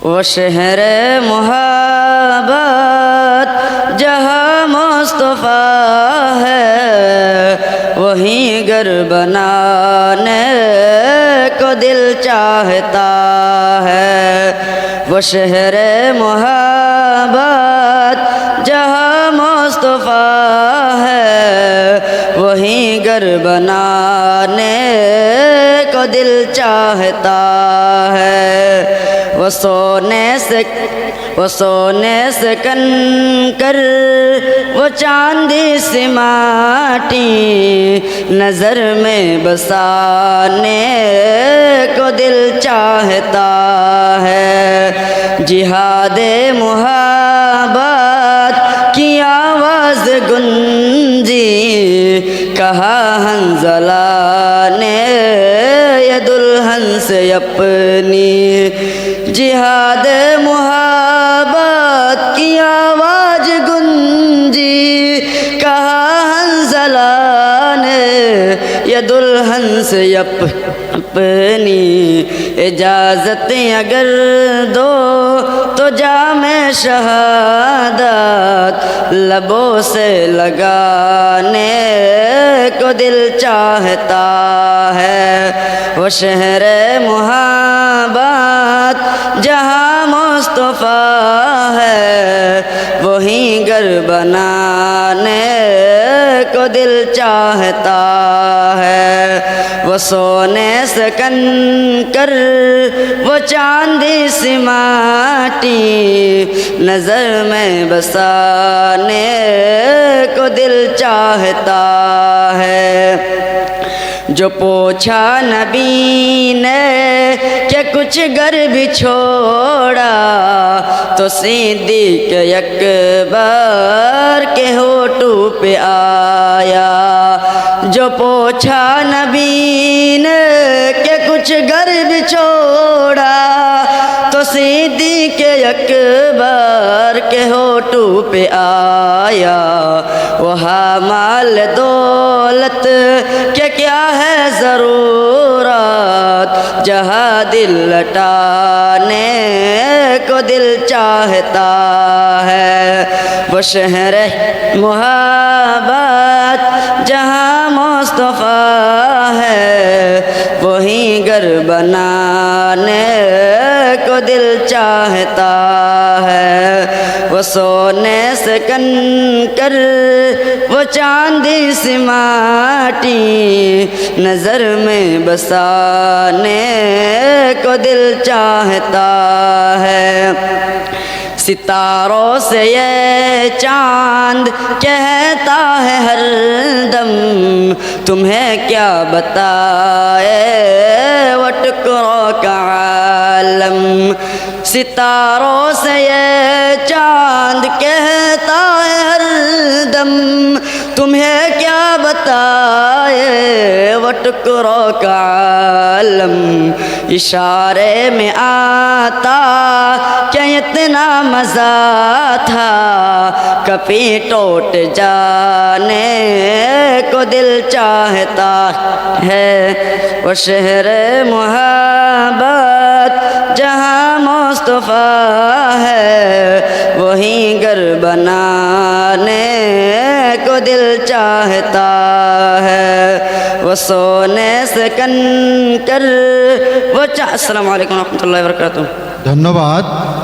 وہ شہر محبت جہاں مصطفیٰ ہے وہیں گھر بنانے کو دل چاہتا ہے۔ وہ شہر محبت جہاں مصطفیٰ ہے وہیں گھر بنانے کو دل چاہتا ہے۔ وہ سونے سے کنکر وہ چاندی سے ماٹی نظر میں بسانے کو دل چاہتا ہے۔ جہاد محبت کی آواز گونجی کہا حنظلہ نے یہ دلہن سے اپنی۔ جہاد محبت کی آواز گونجی کہا حنظلہ نے یہ دلہن سے اپنی۔ اجازت اگر دو تو جام شہادت لبوں سے لگانے کو دل چاہتا ہے۔ وہ شہر محبت جہاں مصطفیٰ ہے وہیں گھر بنانے کو دل چاہتا ہے۔ وہ سونے سے کنکر وہ چاندی سی ماٹی نظر میں بسانے کو دل چاہتا ہے۔ جو پوچھا نبی نے کہ کچھ گھر بھی چھوڑا تو صدیق اکبر کے ہونٹوں پہ آیا۔ جو پوچھا نبی نے کہ کچھ گھر بھی چھوڑا تو صدیق اکبر کے ہونٹوں پہ آیا۔ وہاں مال دولت کہ کیا ہے ضرورت جہاں دل لٹانے کو دل چاہتا ہے۔ وہ شہر محبت جہاں مصطفیٰ ہے وہیں گھر بنانے کو دل چاہتا ہے۔ وہ سونے سے کنکر وہ چاندی سی ماٹی نظر میں بسانے کو دل چاہتا ہے۔ ستاروں سے یہ چاند کہتا ہے ہر دم تمہیں کیا بتائے وہ ٹکڑوں کا عالم۔ ستاروں سے یہ چاند کہتا ہے ہر دم تمہیں کیا بتائے وہ ٹکڑوں کا عالم۔ اشارے میں آتا کہ اتنا مزہ تھا کبھی ٹوٹ جانے کو دل چاہتا ہے۔ وہ شہر محبت جہاں مصطفیٰ ہے وہیں گھر بنانے کو دل چاہتا ہے۔ وہ سونے سے کنکر وہ السلام علیکم ورحمۃ اللہ وبرکاتہ۔ ধন্যবাদ।